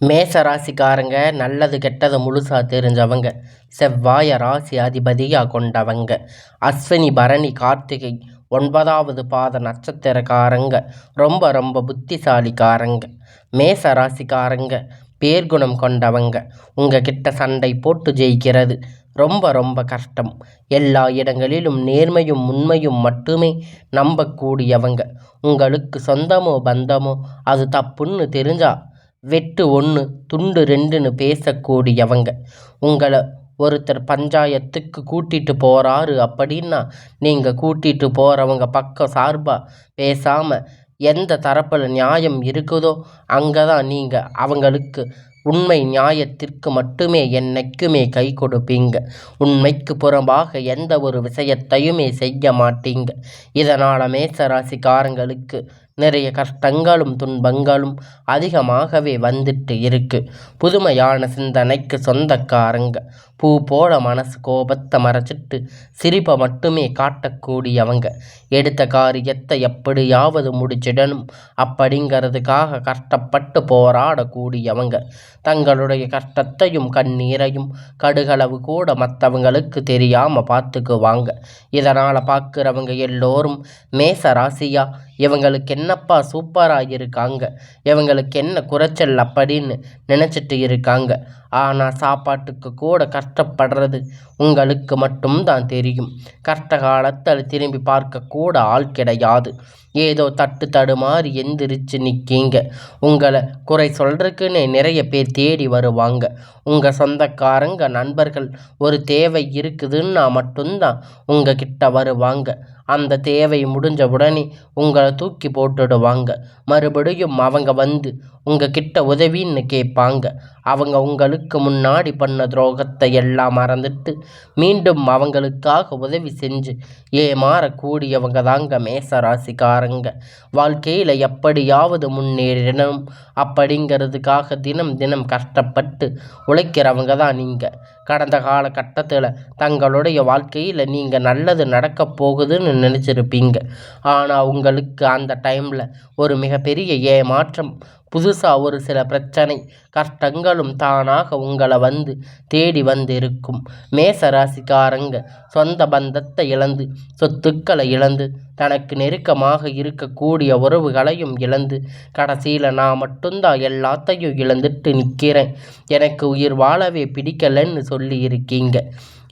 மேச ராசிக்காரங்க நல்லது கெட்டது முழுசா தெரிஞ்சவங்க. செவ்வாய ராசி அதிபதியாக கொண்டவங்க. அஸ்வினி பரணி கார்த்திகை 9வது பாத நட்சத்திரக்காரங்க. ரொம்ப ரொம்ப புத்திசாலிக்காரங்க. மேச ராசிக்காரங்க பேர்குணம் கொண்டவங்க. உங்ககிட்ட சண்டை போட்டு ஜெயிக்கிறது ரொம்ப ரொம்ப கஷ்டம். எல்லா இடங்களிலும் நேர்மையும் உண்மையும் மட்டுமே நம்பக்கூடியவங்க. உங்களுக்கு சொந்தமோ பந்தமோ அது தப்புன்னு தெரிஞ்சா வெட்டு 1 துண்டு 2ன்னு பேசக்கூடியவங்க. உங்களை ஒருத்தர் பஞ்சாயத்துக்கு கூட்டிட்டு போறாரு அப்படின்னா நீங்கள் கூட்டிட்டு போகிறவங்க பக்கம் சார்பாக பேசாமல் எந்த தரப்பில் நியாயம் இருக்குதோ அங்கே தான் நீங்கள் அவங்களுக்கு உண்மை நியாயத்திற்கு மட்டுமே என்னைக்குமே கை கொடுப்பீங்க. உண்மைக்கு புறம்பாக எந்த ஒரு விஷயத்தையுமே செய்ய மாட்டீங்க. இதனால் மேசராசிக்காரங்களுக்கு நிறைய கஷ்டங்களும் துன்பங்களும் அதிகமாகவே வந்துட்டு இருக்கு. புதுமையான சிந்தனைக்கு சொந்தக்காரங்க. பூ போல மனசு கோபத்தை மறைச்சிட்டு சிரிப்பை மட்டுமே காட்டக்கூடியவங்க. எடுத்த காரியத்தை எப்படியாவது முடிச்சிடணும் அப்படிங்கிறதுக்காக கஷ்டப்பட்டு போராடக்கூடியவங்க. தங்களுடைய கஷ்டத்தையும் கண்ணீரையும் கடுகளவு கூட மற்றவங்களுக்கு தெரியாமல் பார்த்துக்குவாங்க. இதனால் பார்க்குறவங்க எல்லோரும் மேச ராசியா இவங்களுக்கு என்னப்பா சூப்பராக இருக்காங்க, இவங்களுக்கு என்ன குறைச்சல் அப்படின்னு நினச்சிட்டு இருக்காங்க. ஆனால் சாப்பாட்டுக்கு கூட கஷ்டப்படுறது உங்களுக்கு மட்டும்தான் தெரியும். கஷ்ட காலத்தில் திரும்பி பார்க்க கூட ஆள் கிடையாது. ஏதோ தட்டு தடுமாறி எந்திரிச்சு நிற்கீங்க. உங்களை குறை சொல்கிறதுக்குன்னு நிறைய பேர் தேடி வருவாங்க. உங்கள் சொந்தக்காரங்க நண்பர்கள் ஒரு தேவை இருக்குதுன்னா மட்டும்தான் உங்ககிட்ட வருவாங்க. அந்த தேவை முடிஞ்ச உடனே உங்களை தூக்கி போட்டுடுவாங்க. மறுபடியும் அவங்க வந்து உங்ககிட்ட உதவின்னு கேட்பாங்க. அவங்க உங்களுக்கு முன்னாடி பண்ண துரோகத்தை எல்லாம் மறந்துட்டு மீண்டும் அவங்களுக்காக உதவி செஞ்சு ஏமாறக்கூடியவங்க தாங்க மேச ராசிக்காரங்க. வாழ்க்கையில் எப்படியாவது முன்னேறணும் அப்படிங்கிறதுக்காக தினம் தினம் கஷ்டப்பட்டு உழைக்கிறவங்க தான் நீங்கள். கடந்த காலகட்டத்தில் தங்களுடைய வாழ்க்கையில் நீங்கள் நல்லது நடக்க போகுதுன்னு நினச்சிருப்பீங்க. ஆனால் உங்களுக்கு அந்த டைமில் ஒரு மிகப்பெரிய ஏமாற்றம், புதுசாக ஒரு சில பிரச்சனை கஷ்டங்களும் தானாக உங்களை வந்து தேடி வந்து இருக்கும். மேச ராசிக்காரங்க சொந்த பந்தத்தை இழந்து சொத்துக்களை இழந்து தனக்கு நெருக்கமாக இருக்கக்கூடிய உறவுகளையும் இழந்து கடைசியில் நான் மட்டும்தான் எல்லாத்தையும் இழந்துட்டு நிற்கிறேன், எனக்கு உயிர் வாழவே பிடிக்கலன்னு சொல்லி இருக்கீங்க.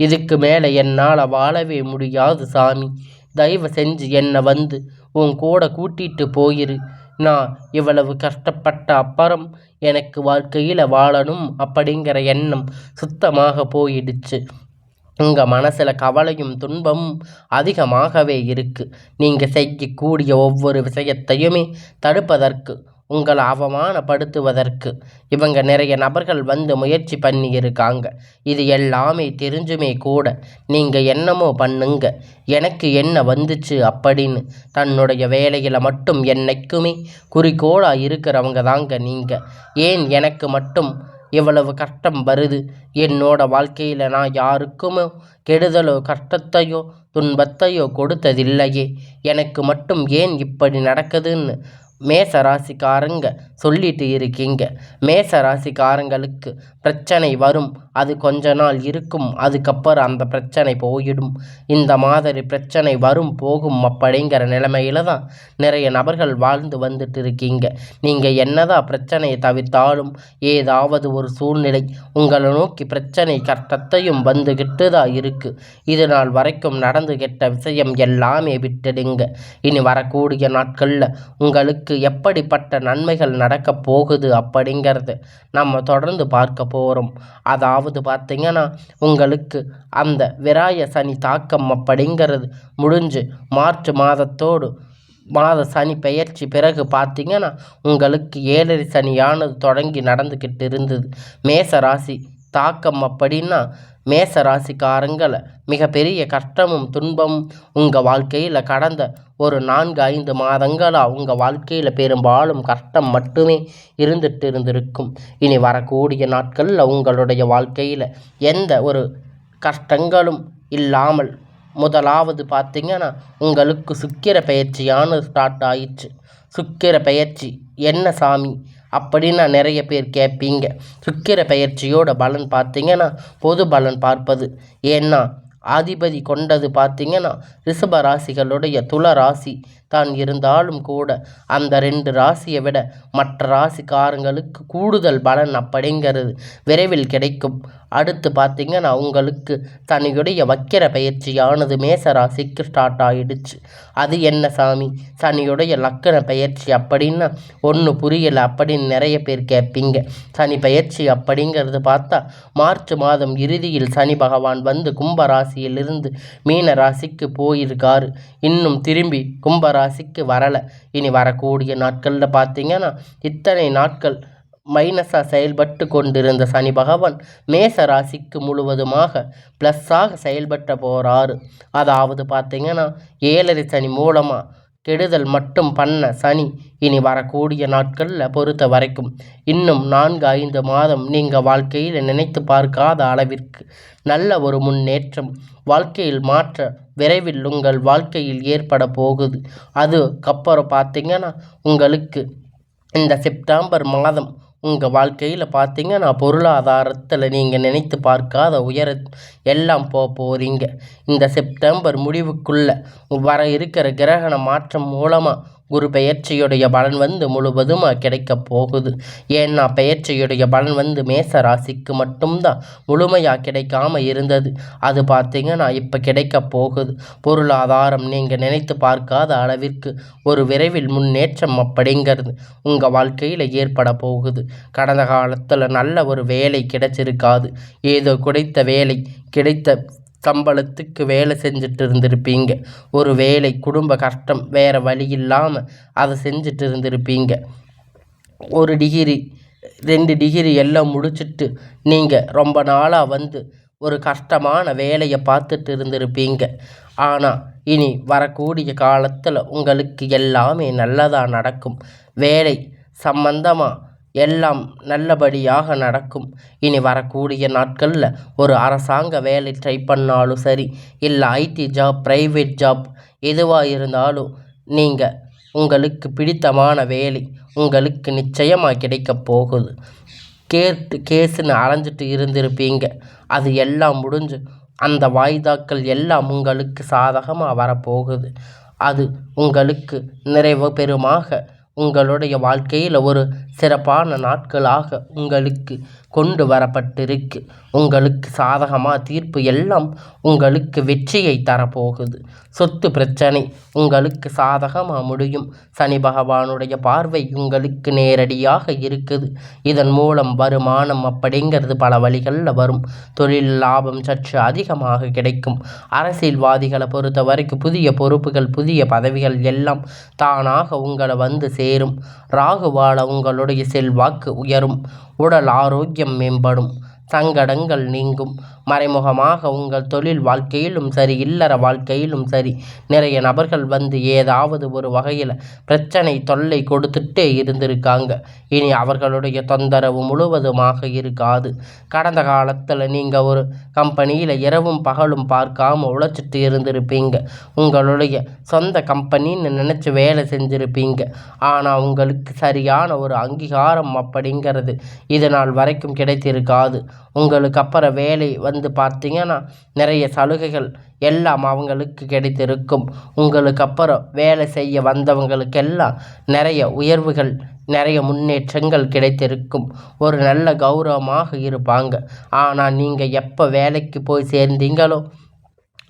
இதுக்கு மேலே என்னால் வாழவே முடியாது சாமி, தயவு செஞ்சு என்னை வந்து உன் கூட கூட்டிகிட்டு போயிரு. நான் இவ்வளவு கஷ்டப்பட்ட அப்புறம் எனக்கு வாழ்க்கையில் வாழணும் அப்படிங்கிற எண்ணம் சுத்தமாக போயிடுச்சு. உங்கள் மனசில் கவலையும் துன்பமும் அதிகமாகவே இருக்குது. நீங்கள் செய்யக்கூடிய ஒவ்வொரு விஷயத்தையுமே தடுப்பதற்கு, உங்களை அவமானப்படுத்துவதற்கு இவங்க நிறைய நபர்கள் வந்து முயற்சி பண்ணி இருக்காங்க. இது எல்லாமே தெரிஞ்சுமே கூட நீங்கள் என்னமோ பண்ணுங்க, எனக்கு என்ன வந்துச்சு அப்படின்னு தன்னுடைய வேலையில் மட்டும் என்னைக்குமே குறிக்கோளாக இருக்கிறவங்க தாங்க நீங்கள். ஏன் எனக்கு மட்டும் இவ்வளவு கஷ்டம் வருது, என்னோட வாழ்க்கையில் நான் யாருக்குமோ கெடுதலோ கஷ்டத்தையோ துன்பத்தையோ கொடுத்ததில்லையே, எனக்கு மட்டும் ஏன் இப்படி நடக்குதுன்னு மேச ராசிக்காரங்க சொல்லிட்டு இருக்கீங்க. மேச ராசிக்காரங்களுக்கு பிரச்சனை வரும், அது கொஞ்ச நாள் இருக்கும், அதுக்கப்புறம் அந்த பிரச்சனை போயிடும். இந்த மாதிரி பிரச்சனை வரும் போகும் அப்படிங்கிற நிலைமையில தான் நிறைய நபர்கள் வாழ்ந்து வந்துட்டு இருக்கீங்க. நீங்கள் என்னதான் பிரச்சனையை தவிர்த்தாலும் ஏதாவது ஒரு சூழ்நிலை உங்களை நோக்கி பிரச்சனை கஷ்டத்தையும் வந்துக்கிட்டு தான் இருக்குது. இது நாள் வரைக்கும் நடந்து கெட்ட விஷயம் எல்லாமே விட்டுடுங்க. இனி வரக்கூடிய நாட்களில் உங்களுக்கு எப்படிப்பட்ட நன்மைகள் நடக்க போகுது அப்படிங்கிறது நம்ம தொடர்ந்து பார்க்க போகிறோம். அதாவது பார்த்திங்கன்னா உங்களுக்கு அந்த விராய சனி தாக்கம் அப்படிங்கிறது முடிஞ்சு மார்ச் மாத சனி பெயர்ச்சி பிறகு பார்த்திங்கன்னா உங்களுக்கு 7 சனியானது தொடங்கி நடந்துக்கிட்டு இருந்தது. மேச ராசி தாக்கம் அப்படின்னா மேச ராசிக்காரங்களை மிகப்பெரிய கஷ்டமும் துன்பமும் உங்கள் வாழ்க்கையில் கடந்த ஒரு 4-5 மாதங்களாக உங்கள் வாழ்க்கையில் பெரும்பாலும் கஷ்டம் மட்டுமே இருந்திருக்கும். இனி வரக்கூடிய நாட்களில் உங்களுடைய வாழ்க்கையில் எந்த ஒரு கஷ்டங்களும் இல்லாமல் முதலாவது பார்த்திங்கன்னா உங்களுக்கு சுக்கிர பயிற்சியானது ஸ்டார்ட் ஆயிடுச்சு. சுக்கிர பயிற்சி என்ன சாமி அப்படின்னா நிறைய பேர் கேட்பீங்க. சுக்கிர பெயர்ச்சியோட பலன் பார்த்தீங்கன்னா பொது பலன் பார்ப்பது. ஏன்னா அதிபதி கொண்டது பார்த்தீங்கன்னா ரிஷப ராசிகளுடைய துல ராசி தான் இருந்தாலும் கூட அந்த 2 ராசியை விட மற்ற ராசிக்காரங்களுக்கு கூடுதல் பலன் அப்படிங்கிறது விரைவில் கிடைக்கும். அடுத்து பார்த்தீங்கன்னா உங்களுக்கு சனியுடைய வக்கிர பயிற்சியானது மேச ராசிக்கு ஸ்டார்ட் ஆகிடுச்சு. அது என்ன சாமி, சனியுடைய லக்கண பயிற்சி அப்படின்னா ஒன்று புரியலை அப்படின்னு நிறைய பேர் கேட்பீங்க. சனி பயிற்சி அப்படிங்கிறது பார்த்தா மார்ச் மாதம் இறுதியில் சனி பகவான் வந்து கும்பராசியிலிருந்து மீன ராசிக்கு போயிருக்காரு. இன்னும் திரும்பி கும்பராசிக்கு வரலை. இனி வரக்கூடிய நாட்களில் பார்த்தீங்கன்னா இத்தனை நாட்கள் மைனஸாக செயல்பட்டு கொண்டிருந்த சனி பகவான் மேச ராசிக்கு முழுவதுமாக ப்ளஸ்ஸாக செயல்பட்ட போகிறாரு. அதாவது பார்த்தீங்கன்னா 7.5 சனி மூலமாக கெடுதல் மட்டும் பண்ண சனி இனி வரக்கூடிய நாட்களில் பொறுத்த வரைக்கும் இன்னும் 4-5 மாதம் நீங்கள் வாழ்க்கையில் நினைத்து பார்க்காத அளவிற்கு நல்ல ஒரு முன்னேற்றம், வாழ்க்கையில் மாற்ற விரைவில் உங்கள் வாழ்க்கையில் ஏற்பட போகுது. அதுக்கப்புறம் பார்த்தீங்கன்னா உங்களுக்கு இந்த செப்டம்பர் மாதம் உங்கள் வாழ்க்கையில் பார்த்தீங்கன்னா பொருளாதாரத்தில் நீங்கள் நினைத்து பார்க்காத உயர எல்லாம் போகிறீங்க. இந்த செப்டம்பர் முடிவுக்குள்ளே வர இருக்கிற கிரகண மாற்றம் மூலமாக குரு பெயர்ச்சியுடைய பலன் வந்து முழுவதுமாக கிடைக்க போகுது. ஏன்னா பெயர்ச்சியுடைய பலன் வந்து மேச ராசிக்கு மட்டும்தான் முழுமையாக கிடைக்காம இருந்தது. அது பார்த்தீங்கன்னா இப்போ கிடைக்க போகுது. பொருளாதாரம் நீங்கள் நினைத்து பார்க்காத அளவிற்கு ஒரு விரைவில் முன்னேற்றம் அப்படிங்கிறது உங்கள் வாழ்க்கையில் ஏற்பட போகுது. கடந்த காலத்தில் நல்ல ஒரு வேலை கிடைச்சிருக்காது. ஏதோ கிடைத்த வேலை கிடைத்த சம்பளத்துக்கு வேலை செஞ்சுட்டு இருந்திருப்பீங்க. ஒரு வேலை குடும்ப கஷ்டம் வேறு வழி இல்லாமல் அதை செஞ்சுட்டு இருந்திருப்பீங்க. 1 டிகிரி 2 டிகிரி எல்லாம் முடிச்சுட்டு நீங்கள் ரொம்ப நாளாக வந்து ஒரு கஷ்டமான வேலையை பார்த்துட்டு இருந்திருப்பீங்க. ஆனால் இனி வரக்கூடிய காலத்தில் உங்களுக்கு எல்லாமே நல்லதாக நடக்கும். வேலை சம்பந்தமாக எல்லாம் நல்லபடியாக நடக்கும். இனி வரக்கூடிய நாட்களில் ஒரு அரசாங்க வேலை ட்ரை பண்ணாலும் சரி, இல்லை ஐடி ஜாப், ப்ரைவேட் ஜாப் எதுவாக இருந்தாலும் நீங்கள் உங்களுக்கு பிடித்தமான வேலை உங்களுக்கு நிச்சயமாக கிடைக்க போகுது. கேஸுன்னு அலைஞ்சிட்டு இருந்திருப்பீங்க. அது எல்லாம் முடிஞ்சு அந்த வாய்தாக்கள் எல்லாம் உங்களுக்கு சாதகமாக வரப்போகுது. அது உங்களுக்கு நிறைவு பெறுமாக உங்களுடைய வாழ்க்கையில் ஒரு சிறப்பான நாட்களாக உங்களுக்கு கொண்டு வரப்பட்டிருக்கு. உங்களுக்கு சாதகமாக தீர்ப்பு எல்லாம் உங்களுக்கு வெற்றியை தரப்போகுது. சொத்து பிரச்சனை உங்களுக்கு சாதகமாக முடியும். சனி பகவானுடைய பார்வை உங்களுக்கு நேரடியாக இருக்குது. இதன் மூலம் வருமானம் அப்படிங்கிறது பல வழிகளில் வரும். தொழில் லாபம் சற்று அதிகமாக கிடைக்கும். அரசியல்வாதிகளை பொறுத்த வரைக்கும் புதிய பொறுப்புகள், புதிய பதவிகள் எல்லாம் தானாக உங்களை வந்து சேரும். ராகுவால உங்களுடைய செல்வாக்கு உயரும். உடல் ஆரோக்கியம் மேம்படும். சங்கடங்கள் நீங்கும். மறைமுகமாக உங்கள் தொழில் வாழ்க்கையிலும் சரி, இல்லற வாழ்க்கையிலும் சரி, நிறைய நபர்கள் வந்து ஏதாவது ஒரு வகையில் பிரச்சனை தொல்லை கொடுத்துட்டே இருந்திருக்காங்க. இனி அவர்களுடைய தொந்தரவு முழுவதுமாக இருக்காது. கடந்த காலத்தில் நீங்கள் ஒரு கம்பெனியில் இரவும் பகலும் பார்க்காம உழைச்சிட்டு இருந்திருப்பீங்க. உங்களுடைய சொந்த கம்பெனின்னு நினச்சி வேலை செஞ்சுருப்பீங்க. ஆனால் உங்களுக்கு சரியான ஒரு அங்கீகாரம் அப்படிங்கிறது இது நாள் வரைக்கும் கிடைத்திருக்காது. உங்களுக்கு அப்புறம் வேலை வந்து பார்த்தீங்கன்னா நிறைய சலுகைகள் எல்லாம் அவங்களுக்கு கிடைத்திருக்கும். உங்களுக்கு அப்புறம் வேலை செய்ய வந்தவங்களுக்கெல்லாம் நிறைய உயர்வுகள், நிறைய முன்னேற்றங்கள் கிடைத்திருக்கும். ஒரு நல்ல கௌரவமாக இருப்பாங்க. ஆனால் நீங்கள் எப்போ வேலைக்கு போய் சேர்ந்தீங்களோ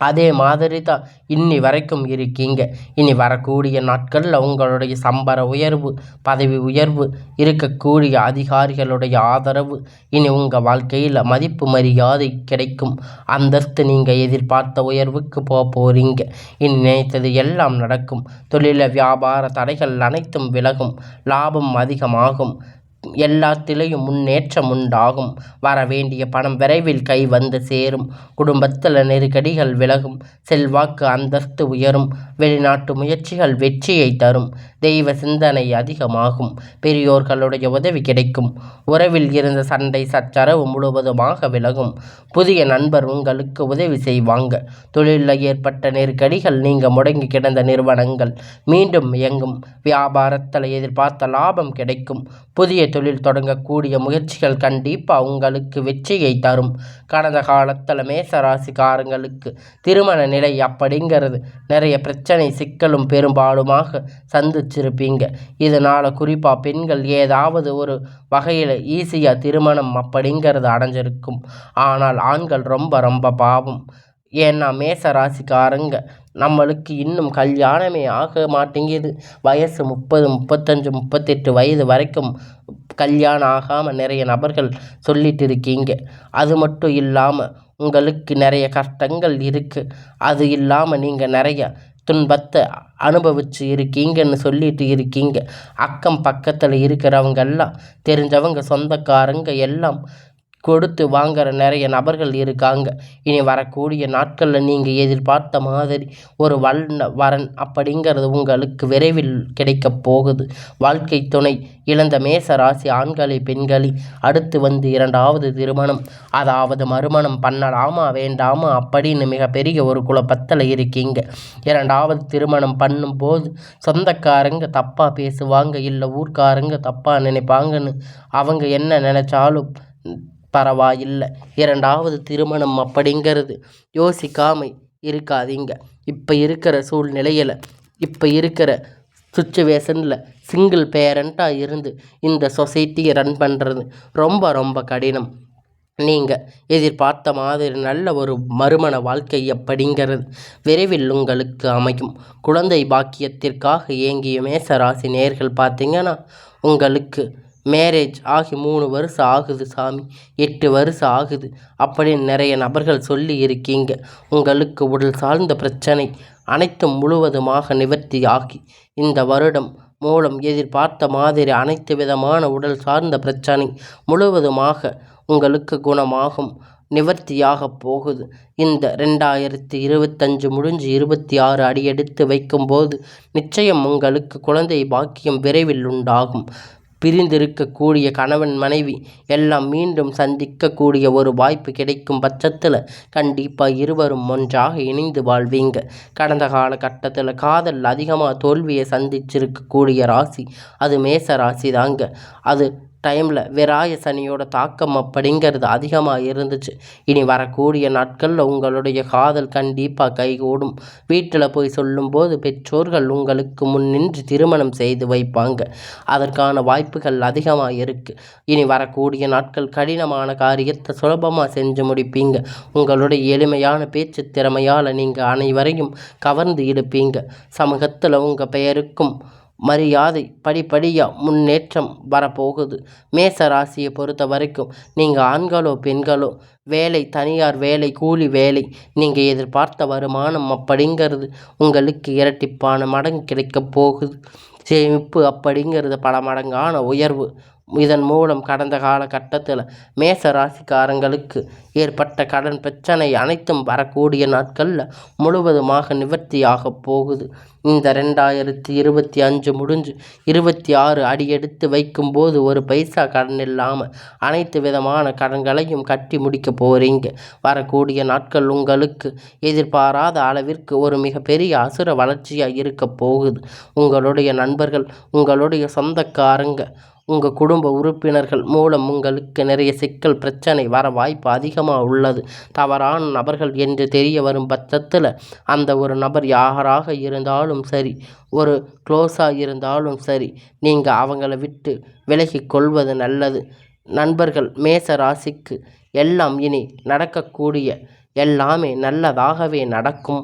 அதே மாதிரி தான் இன்னி வரைக்கும் இருக்கீங்க. இனி வரக்கூடிய நாட்களில் உங்களுடைய சம்பள உயர்வு, பதவி உயர்வு, இருக்கக்கூடிய அதிகாரிகளுடைய ஆதரவு, இனி உங்கள் வாழ்க்கையில் மதிப்பு மரியாதை கிடைக்கும். அந்தஸ்து நீங்கள் எதிர்பார்த்த உயர்வுக்கு போகிறீங்க. இனி நினைத்தது எல்லாம் நடக்கும். தொழில வியாபார தடைகள் அனைத்தும் விலகும். லாபம் அதிகமாகும். எல்லாத்திலையும் முன்னேற்றம் உண்டாகும். வர வேண்டிய பணம் விரைவில் கை வந்து சேரும். குடும்பத்தில் நெருக்கடிகள் விலகும். செல்வாக்கு அந்தஸ்து உயரும். வெளிநாட்டு முயற்சிகள் வெற்றியை தரும். தெய்வ சிந்தனை அதிகமாகும். பெரியோர்களுடைய உதவி கிடைக்கும். உறவில் இருந்த சண்டை சச்சரவு முழுவதுமாக விலகும். புதிய நண்பர் உங்களுக்கு உதவி செய்வாங்க. தொழிலில் ஏற்பட்ட நெருக்கடிகள் நீங்க முடங்கி கிடந்த நிறுவனங்கள் மீண்டும் இயங்கும். வியாபாரத்தில் எதிர்பார்த்த லாபம் கிடைக்கும். புதிய தொழில் தொடங்கக்கூடிய முயற்சிகள் கண்டிப்பாக உங்களுக்கு வெற்றியை தரும். கடந்த காலத்தில் மேசராசிக்காரங்களுக்கு திருமண நிலை அப்படிங்கிறது நிறைய பிரச்சனை சிக்கலும் பெரும்பாலுமாக சந்திச்சிருப்பீங்க. இதனால் குறிப்பாக பெண்கள் ஏதாவது ஒரு வகையில் ஈஸியாக திருமணம் அப்படிங்கிறது அடைஞ்சிருக்கும். ஆனால் ஆண்கள் ரொம்ப ரொம்ப பாவம். ஏன்னா மேச ராசிக்காரங்க நம்மளுக்கு இன்னும் கல்யாணமே ஆக மாட்டேங்குது. வயசு 30, 35, 38 வயது வரைக்கும் கல்யாணம் ஆகாமல் நிறைய நபர்கள் சொல்லிட்டு இருக்கீங்க. அது மட்டும் இல்லாமல் உங்களுக்கு நிறைய கஷ்டங்கள் இருக்குது. அது இல்லாமல் நீங்கள் நிறைய துன்பத்தை அனுபவிச்சு இருக்கீங்கன்னு சொல்லிட்டு இருக்கீங்க. அக்கம் பக்கத்தில் இருக்கிறவங்கெல்லாம் தெரிஞ்சவங்க சொந்தக்காரங்க எல்லாம் கொடுத்து வாங்குற நிறைய நபர்கள் இருக்காங்க. இனி வரக்கூடிய நாட்களில் நீங்கள் எதிர்பார்த்த மாதிரி ஒரு வரன் அப்படிங்கிறது உங்களுக்கு விரைவில் கிடைக்கப் போகுது. வாழ்க்கை துணை இழந்த மேச ராசி ஆண்களை பெண்களை அடுத்து வந்து 2வது திருமணம், அதாவது மறுமணம் பண்ணலாமா வேண்டாமா அப்படின்னு மிகப்பெரிய ஒரு குழப்பத்தில் இருக்கீங்க. 2வது திருமணம் பண்ணும்போது சொந்தக்காரங்க தப்பாக பேசுவாங்க, இல்லை ஊர்க்காரங்க தப்பாக நினைப்பாங்கன்னு அவங்க என்ன நினைச்சாலும் பரவாயில்லை. 2வது திருமணம் அப்படிங்கிறது யோசிக்காமல் இருக்காதீங்க. இப்போ இருக்கிற சூழ்நிலையில், இப்போ இருக்கிற சுச்சுவேஷனில் சிங்கிள் பேரண்ட்டாக இருந்து இந்த சொசைட்டியை ரன் பண்ணுறது ரொம்ப ரொம்ப கடினம். நீங்கள் எதிர்பார்த்த மாதிரி நல்ல ஒரு மறுமண வாழ்க்கை அப்படிங்கிறது விரைவில் உங்களுக்கு அமையும். குழந்தை பாக்கியத்திற்காக ஏங்கிய மேசராசி நேயர்கள் பார்த்தீங்கன்னா உங்களுக்கு மேரேஜ் ஆகி 3 வருஷம் ஆகுது சாமி, 8 வருஷம் ஆகுது அப்படின்னு நிறைய நபர்கள் சொல்லி இருக்கீங்க. உங்களுக்கு உடல் சார்ந்த பிரச்சனை அனைத்தும் முழுவதுமாக நிவர்த்தி ஆகி இந்த வருடம் மூலம் எதிர்பார்த்த மாதிரி அனைத்து விதமான உடல் சார்ந்த பிரச்சனை முழுவதுமாக உங்களுக்கு குணமாகும், நிவர்த்தியாக போகுது. இந்த 2025 முடிஞ்சு 26 அடியெடுத்து வைக்கும்போது நிச்சயம் உங்களுக்கு குழந்தை பாக்கியம் விரைவில் உண்டாகும். பிரிந்திருக்கக்கூடிய கணவன் மனைவி எல்லாம் மீண்டும் சந்திக்கக்கூடிய ஒரு வாய்ப்பு கிடைக்கும் பட்சத்தில் கண்டிப்பாக இருவரும் ஒன்றாக இணைந்து வாழ்வீங்க. கடந்த காலகட்டத்தில் காதல் அதிகமாக தோல்வியை சந்திச்சிருக்கக்கூடிய ராசி அது மேச ராசி தாங்க. அது டைமில் விராய சனியோட தாக்கம் அப்படிங்கிறது அதிகமாக இருந்துச்சு. இனி வரக்கூடிய நாட்களில் உங்களுடைய காதல் கண்டிப்பாக கைகூடும். வீட்டில் போய் சொல்லும்போது பெற்றோர்கள் உங்களுக்கு முன் நின்று திருமணம் செய்து வைப்பாங்க. அதற்கான வாய்ப்புகள் அதிகமாக இருக்குது. இனி வரக்கூடிய நாட்கள் கடினமான காரியத்தை சுலபமாக செஞ்சு முடிப்பீங்க. உங்களுடைய எளிமையான பேச்சு திறமையால் நீங்கள் அனைவரையும் கவர்ந்து இழுப்பீங்க. சமூகத்தில் உங்கள் பெயருக்கும் மரியாதை படிப்படியாக முன்னேற்றம் வரப்போகுது. மேச ராசியை பொறுத்த வரைக்கும் நீங்கள் ஆண்களோ பெண்களோ வேலை, தனியார் வேலை, கூலி வேலை, நீங்கள் எதிர்பார்த்த வருமானம் அப்படிங்கிறது உங்களுக்கு இரட்டிப்பான மடங்கு கிடைக்கப் போகுது. சேமிப்பு அப்படிங்கிறது பல மடங்கான உயர்வு. இதன் மூலம் கடந்த காலகட்டத்தில் மேச ராசிக்காரங்களுக்கு ஏற்பட்ட கடன் பிரச்சனை அனைத்தும் வரக்கூடிய நாட்களில் முழுவதுமாக நிவர்த்தியாக போகுது. இந்த 2025 முடிஞ்சு 26 அடியெடுத்து வைக்கும்போது ஒரு பைசா கடன் இல்லாமல் அனைத்து விதமான கடன்களையும் கட்டி முடிக்க போகிறீங்க. வரக்கூடிய நாட்கள் உங்களுக்கு எதிர்பாராத அளவிற்கு ஒரு மிகப்பெரிய அசுர வளர்ச்சியாக இருக்க போகுது. உங்களுடைய நண்பர்கள், உங்களுடைய சொந்தக்காரங்க, உங்கள் குடும்ப உறுப்பினர்கள் மூலம் உங்களுக்கு நிறைய சிக்கல் பிரச்சனை வர வாய்ப்பு அதிகமாக உள்ளது. தவறான நபர்கள் என்று தெரிய வரும் பட்சத்தில் அந்த ஒரு நபர் யாராக இருந்தாலும் சரி, ஒரு க்ளோஸாக இருந்தாலும் சரி, நீங்கள் அவங்கள விட்டு விலகி கொள்வது நல்லது. நண்பர்கள் மேச ராசிக்கு எல்லாம் இனி நடக்கக்கூடிய எல்லாமே நல்லதாகவே நடக்கும்.